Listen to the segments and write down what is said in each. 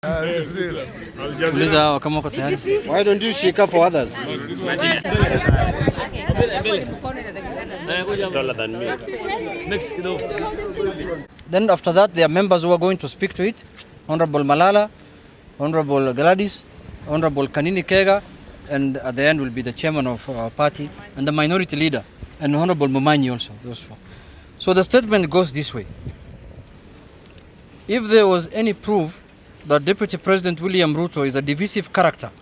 Why don't you shake up for others? Then after that, there are members who are going to speak to it. Honorable Malala, Honorable Gladys, Honorable Kanini Kega, and at the end will be the chairman of our party and the minority leader, and Honorable Momanyi also, those four. So the statement goes this way. If there was any proof that Deputy President William Ruto is a divisive character,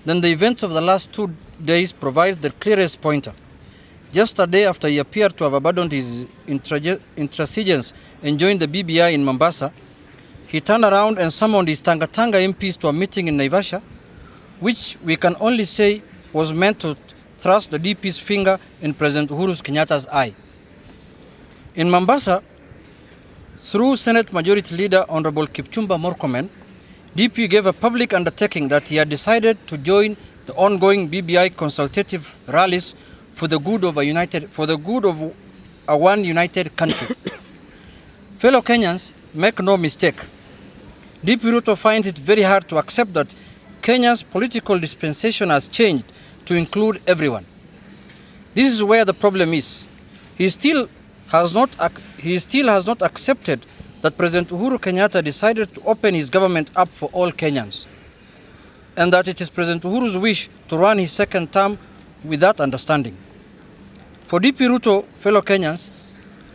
then the events of the last 2 days provide the clearest pointer. Just a day after he appeared to have abandoned his intransigence and joined the BBI in Mombasa, he turned around and summoned his Tanga MPs to a meeting in Naivasha, which we can only say was meant to thrust the DP's finger in President Uhuru Kenyatta's eye. In Mombasa, through Senate Majority Leader Honorable Kipchumba Murkomen, DP gave a public undertaking that he had decided to join the ongoing BBI consultative rallies for the good of a one united country. Fellow Kenyans, make no mistake. DP Ruto finds it very hard to accept that Kenya's political dispensation has changed to include everyone. This is where the problem is. He still has not accepted that President Uhuru Kenyatta decided to open his government up for all Kenyans, and that it is President Uhuru's wish to run his second term with that understanding. For DP Ruto, fellow Kenyans,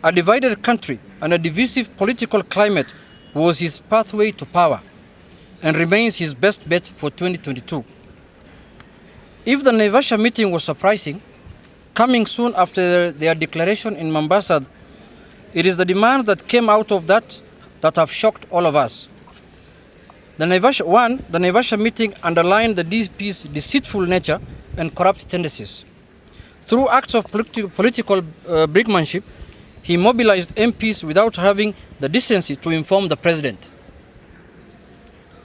a divided country and a divisive political climate was his pathway to power and remains his best bet for 2022. If the Naivasha meeting was surprising, coming soon after their declaration in Mombasa, it is the demands that came out of that have shocked all of us. The Naivasha meeting underlined the DP's deceitful nature and corrupt tendencies. Through acts of political brinkmanship, he mobilized MPs without having the decency to inform the president,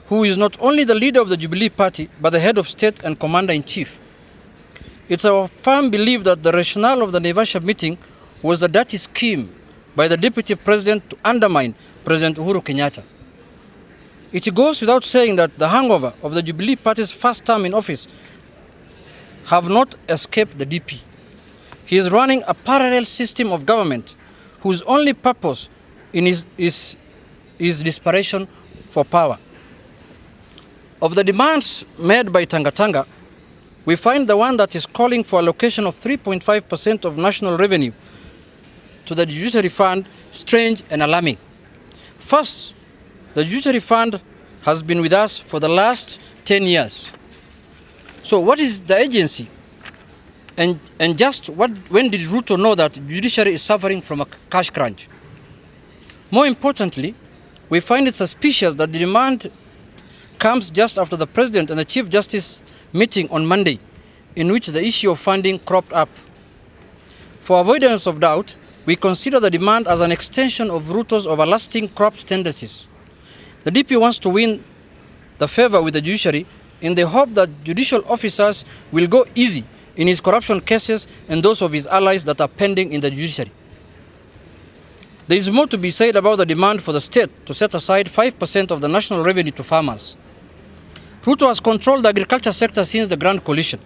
who is not only the leader of the Jubilee Party, but the head of state and commander-in-chief. It's our firm belief that the rationale of the Naivasha meeting was a dirty scheme by the Deputy President to undermine President Uhuru Kenyatta. It goes without saying that the hangover of the Jubilee Party's first term in office have not escaped the DP. He is running a parallel system of government whose only purpose is desperation for power. Of the demands made by Tanga, we find the one that is calling for allocation of 3.5% of national revenue to the Judiciary Fund strange and alarming. First, the Judiciary Fund has been with us for the last 10 years. So what is the agency? And when did Ruto know that judiciary is suffering from a cash crunch? More importantly, we find it suspicious that the demand comes just after the President and the Chief Justice meeting on Monday, in which the issue of funding cropped up. For avoidance of doubt, we consider the demand as an extension of Ruto's everlasting corrupt tendencies. The DP wants to win the favor with the judiciary in the hope that judicial officers will go easy in his corruption cases and those of his allies that are pending in the judiciary. There is more to be said about the demand for the state to set aside 5% of the national revenue to farmers. Ruto has controlled the agriculture sector since the Grand Coalition.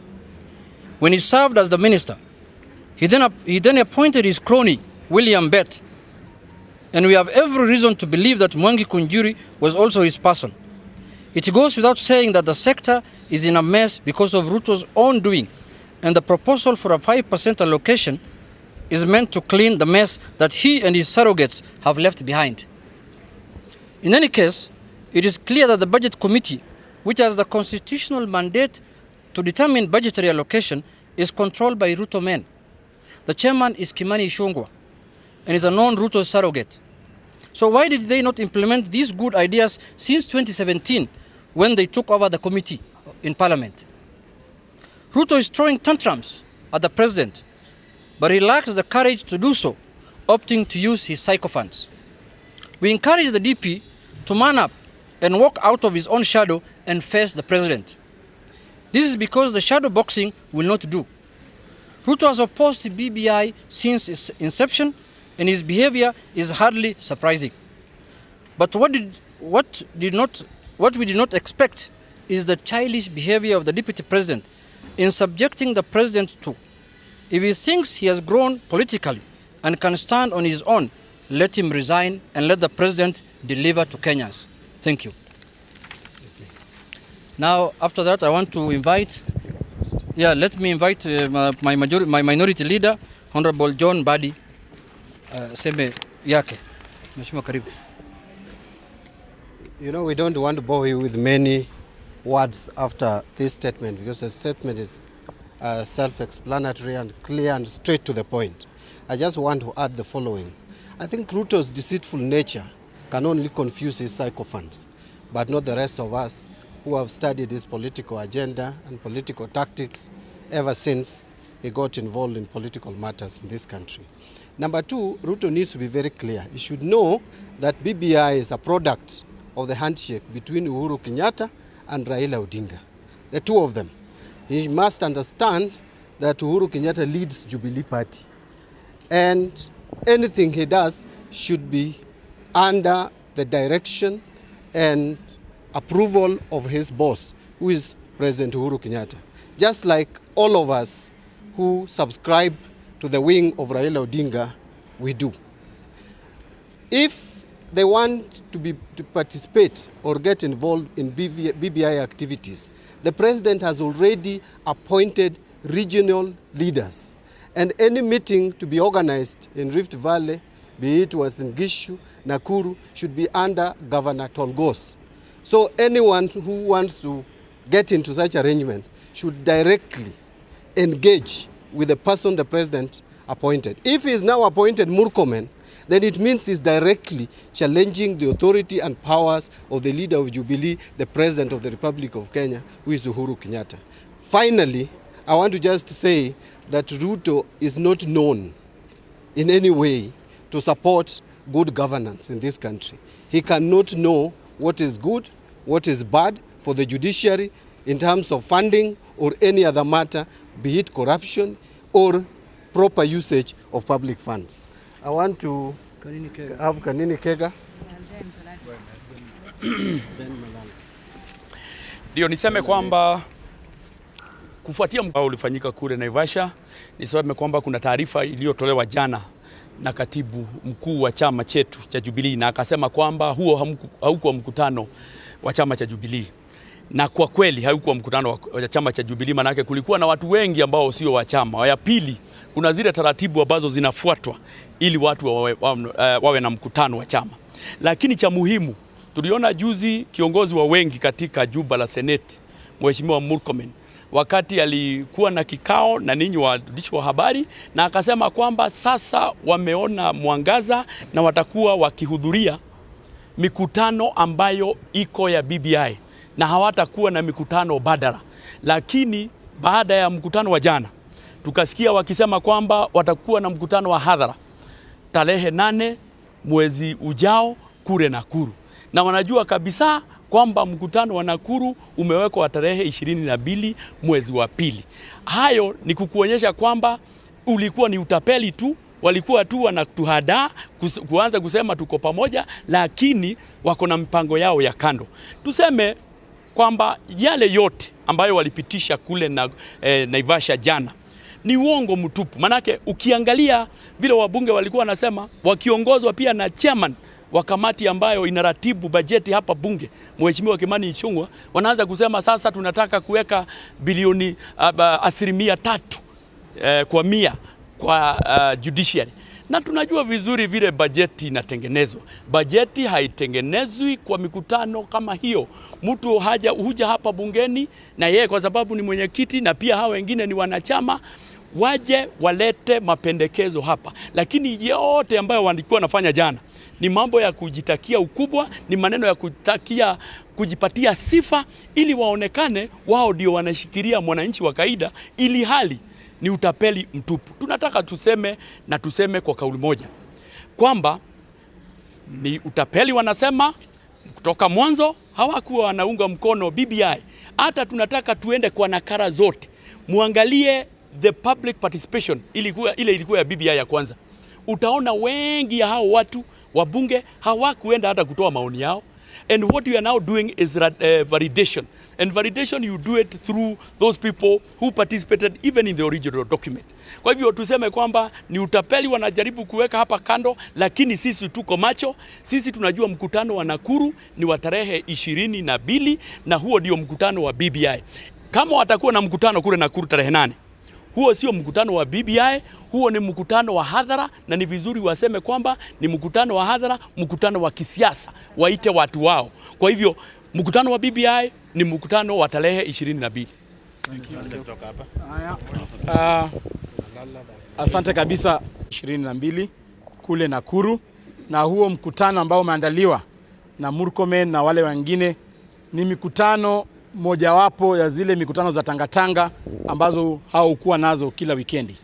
When he served as the minister, he then appointed his crony, William Bett, and we have every reason to believe that Mwangi Kunjuri was also his person. It goes without saying that the sector is in a mess because of Ruto's own doing, and the proposal for a 5% allocation is meant to clean the mess that he and his surrogates have left behind. In any case, it is clear that the Budget Committee, which has the constitutional mandate to determine budgetary allocation, is controlled by Ruto men. The chairman is Kimani Ichung'wah and is a known Ruto surrogate. So why did they not implement these good ideas since 2017 when they took over the committee in Parliament? Ruto is throwing tantrums at the president, but he lacks the courage to do so, opting to use his sycophants. We encourage the DP to man up and walk out of his own shadow and face the president. This is because the shadow boxing will not do. Ruto has opposed the BBI since its inception, and his behavior is hardly surprising. But what did not what we did not expect is the childish behavior of the Deputy President in subjecting the President to. If he thinks he has grown politically and can stand on his own, let him resign and let the President deliver to Kenyans. Thank you. Now, after that, I want to invite, let me invite my minority leader, Honorable John Badi, seme yake. Mheshimiwa, karibu. You know, we don't want to bore you with many words after this statement, because the statement is self-explanatory and clear and straight to the point. I just want to add the following. I think Ruto's deceitful nature can only confuse his sycophants, but not the rest of us who have studied his political agenda and political tactics ever since he got involved in political matters in this country. Number two, Ruto needs to be very clear. He should know that BBI is a product of the handshake between Uhuru Kenyatta and Raila Odinga, the two of them. He must understand that Uhuru Kenyatta leads Jubilee Party, and anything he does should be under the direction and approval of his boss, who is President Uhuru Kenyatta. Just like all of us who subscribe to the wing of Raila Odinga, we do. If they want to participate or get involved in BBI activities, the President has already appointed regional leaders. And any meeting to be organized in Rift Valley, be it was in Gishu, Nakuru, should be under Governor Tolgos. So anyone who wants to get into such arrangement should directly engage with the person the President appointed. If he is now appointed Murkomen, then it means he's directly challenging the authority and powers of the leader of Jubilee, the President of the Republic of Kenya, who is Uhuru Kenyatta. Finally, I want to just say that Ruto is not known in any way to support good governance in this country. He cannot know what is good, what is bad for the judiciary in terms of funding or any other matter, be it corruption or proper usage of public funds. I want to have Kanini Kega. Ndio niseme kwamba kufuatia mkutano ulifanyika kule Naivasha, niseme kwamba kuna taarifa iliyotolewa jana na katibu mkuu wa chama chetu cha Jubilee, na akasema kwamba huo haukuwa mkutano wa chama cha Jubilee. Na kwa kweli haukuwa mkutano wa chama cha Jubilee, manake kulikuwa na watu wengi ambao sio wa chama. Ya pili, kuna zile taratibu ambazo zinafuatwa ili watu wawe na mkutano wa chama. Lakini cha muhimu, tuliona juzi kiongozi wa wengi katika Juba la Senate, Mheshimiwa Murkomen, wakati alikuwa na kikao na ninyi waandishi wa habari, na akasema kwamba sasa wameona mwangaza na watakuwa wakihudhuria mikutano ambayo iko ya BBI na hawatakuwa na mikutano badala. Lakini baada ya mkutano wa jana tukasikia wakisema kwamba watakuwa na mkutano wa hadhara tarehe 8 mwezi ujao kule Nakuru, na wanajua kabisa kwamba mkutano wa Nakuru umewekwa tarehe 22 mwezi wa pili. Hayo ni kukuonyesha kwamba ulikuwa ni utapeli tu, walikuwa tu wanatuhadaa kuanza kusema tuko pamoja, lakini wako na mpango yao ya kando. Tuseme kwamba yale yote ambayo walipitisha kule na Naivasha jana ni uongo mtupu. Manake ukiangalia vile wabunge walikuwa wanasema, wakiongozwa pia na chairman wa kamati ambayo inaratibu bajeti hapa bunge, Mheshimiwa Kimani Ichung'wah, wanaanza kusema sasa tunataka kuweka bilioni 3% kwa 100 kwa judiciary. Na tunajua vizuri vile bajeti inatengenezwa. Bajeti haitengenezwi kwa mikutano kama hiyo. Mtu huja hapa bungeni, na yeye kwa sababu ni mwenyekiti na pia hao wengine ni wanachama, waje walete mapendekezo hapa. Lakini yote ambayo walikuwa wanafanya jana ni mambo ya kujitakia ukubwa, ni maneno ya kujipatia sifa ili waonekane wao ndio wanashikilia mwananchi wa kawaida, ili hali ni utapeli mtupu. Tunataka tuseme na tuseme kwa kauli moja kwamba ni utapeli. Wanasema kutoka mwanzo hawakuwa wanaunga mkono BBI. Hata tunataka tuende kwa nakara zote, muangalie the public participation ile ilikuwa ya BBI ya kwanza. Utaona wengi ya hao watu wabunge hawakuenda hata kutoa maoni yao, And what we are now doing is validation. And validation, you do it through those people who participated even in the original document. Kwa hivyo tuseme kwamba ni utapeli wanajaribu kuweka hapa kando, lakini sisi tuko macho. Sisi tunajua mkutano wa Nakuru ni wa tarehe 22 na huo ndio mkutano wa BBI. Kama watakuwa na mkutano kule Nakuru tarehe 8, huo sio mkutano wa BBI, huo ni mkutano wa hadhara, na ni vizuri waseme kwamba ni mkutano wa hadhara, mkutano wa kisiasa, waite watu wao. Kwa hivyo mkutano wa BBI ni mkutano wa tarehe 22. Asante kabisa. 22 kule Nakuru, na huo mkutano ambao umeandaliwa na Murkomen na wale wengine ni mikutano mojawapo ya zile mikutano za tangatanga ambazo haukuwa nazo kila wikendi.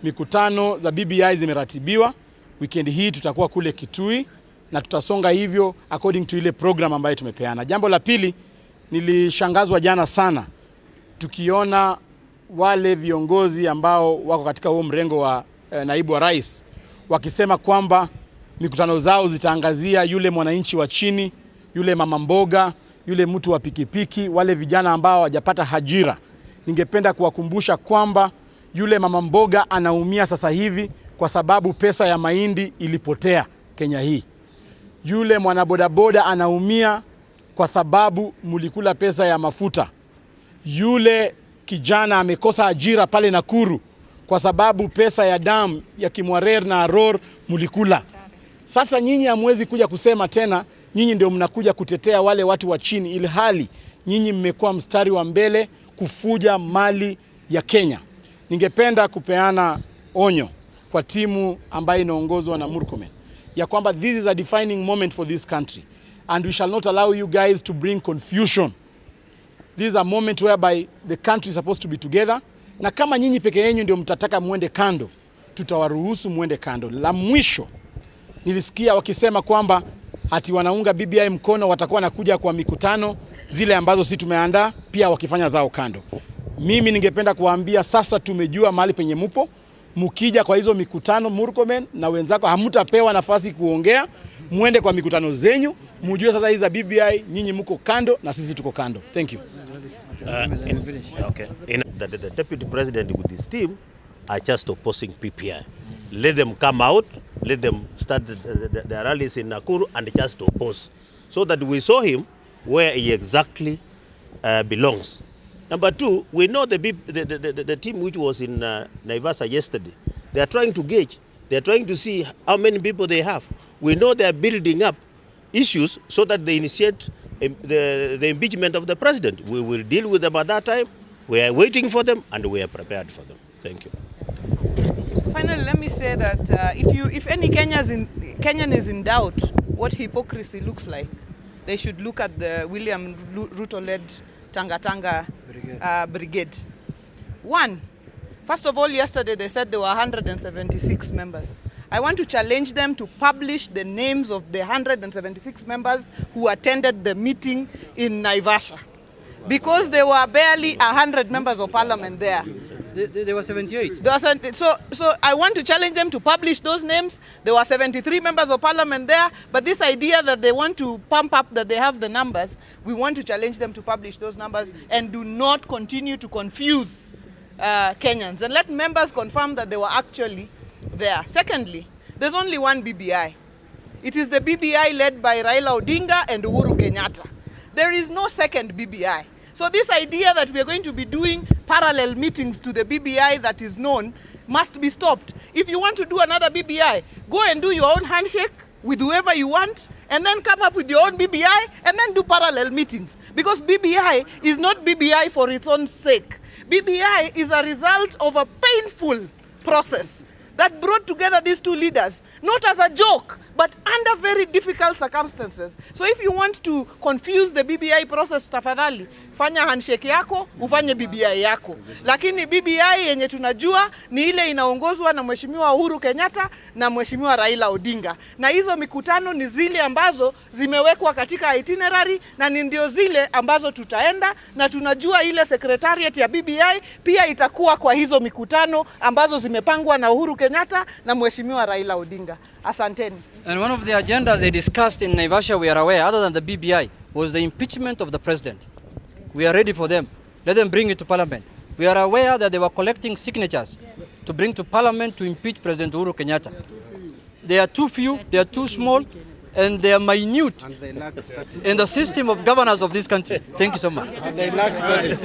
Mikutano za BBI zimeratibiwa. Wikendi hii tutakuwa kule Kitui na tutasonga hivyo according to ile program ambayo tumepeana. Jambo la pili, nilishangazwa jana sana tukiona wale viongozi ambao wako katika huo mrengo wa naibu wa rais wakisema kwamba mikutano zao zitaangazia yule mwananchi wa chini, yule mama mboga, yule mtu wa pikipiki, wale vijana ambao hawajapata ajira. Ningependa kuwakumbusha kwamba yule mama mboga anaumia sasa hivi kwa sababu pesa ya mahindi ilipotea Kenya hii. Yule mwanabodaboda anaumia kwa sababu mulikula pesa ya mafuta. Yule kijana amekosa ajira pale Nakuru kwa sababu pesa ya damu ya Kimwarer na Aror mulikula. Sasa nyinyi hamwezi kuja kusema tena nyinyi ndio mnakuja kutetea wale watu wa chini, ili hali nyinyi mmekuwa mstari wa mbele kufuja mali ya Kenya. Ningependa kupeana onyo kwa timu ambayo inaongozwa na Murkomen ya kwamba this is a defining moment for this country and we shall not allow you guys to bring confusion. This is a moment whereby the country is supposed to be together, na kama nyinyi peke yenu ndio mtataka muende kando, tutawaruhusu muende kando. La mwisho, nilisikia wakisema kwamba ati wanaunga BBI mkono, watakuwa nakuja kwa mikutano zile ambazo sisi tumeandaa pia wakifanya zao kando. Mimi ningependa kuwaambia sasa tumejua mahali penye mupo. Mukija kwa hizo mikutano, Murkomen na wenzako hamutapewa nafasi kuongea, muende kwa mikutano zenyu, mujue sasa hizi za BBI nyinyi mko kando na sisi tuko kando. Thank you. The deputy president with his team are just opposing PPI. Let them come out, let them start the rallies in Nakuru and just oppose, so that we saw him where he exactly belongs. Number two, we know the team which was in Naivasha yesterday. They are trying to gauge. They are trying to see how many people they have. We know they are building up issues so that they initiate the impeachment of the president. We will deal with them at that time. We are waiting for them and we are prepared for them. Thank you. So finally, let me say that if any Kenyan is in doubt what hypocrisy looks like, they should look at the William Ruto-led Tanga brigade. One, first of all, yesterday they said there were 176 members. I want to challenge them to publish the names of the 176 members who attended the meeting in Naivasha, because there were barely 100 members of parliament there. There were 78. So I want to challenge them to publish those names. There were 73 members of parliament there, but this idea that they want to pump up that they have the numbers, we want to challenge them to publish those numbers and do not continue to confuse Kenyans, and let members confirm that they were actually there. Secondly, there's only one BBI. It is the BBI led by Raila Odinga and Uhuru Kenyatta. There is no second BBI. So this idea that we are going to be doing parallel meetings to the BBI that is known must be stopped. If you want to do another BBI, go and do your own handshake with whoever you want, and then come up with your own BBI, and then do parallel meetings. Because BBI is not BBI for its own sake. BBI is a result of a painful process that brought together these two leaders, not as a joke, but under very difficult circumstances. So if you want to confuse the BBI process, tafadhali, fanya handshake yako, ufanye BBI yako. Lakini BBI yenye tunajua ni ile inaongozwa na Mheshimiwa Uhuru Kenyatta na Mheshimiwa Raila Odinga. Na hizo mikutano ni zile ambazo zimewekwa katika itinerary, na ni ndio zile ambazo tutaenda, na tunajua ile secretariat ya BBI pia itakuwa kwa hizo mikutano ambazo zimepangwa na Uhuru Kenyatta na Mheshimiwa Raila Odinga. Asanteni. And one of the agendas they discussed in Naivasha, we are aware, other than the BBI, was the impeachment of the president. We are ready for them. Let them bring it to Parliament. We are aware that they were collecting signatures to bring to Parliament to impeach President Uhuru Kenyatta. They are too few, they are too small, and they are minute in the system of governance of this country. Thank you so much. And they lack strategy.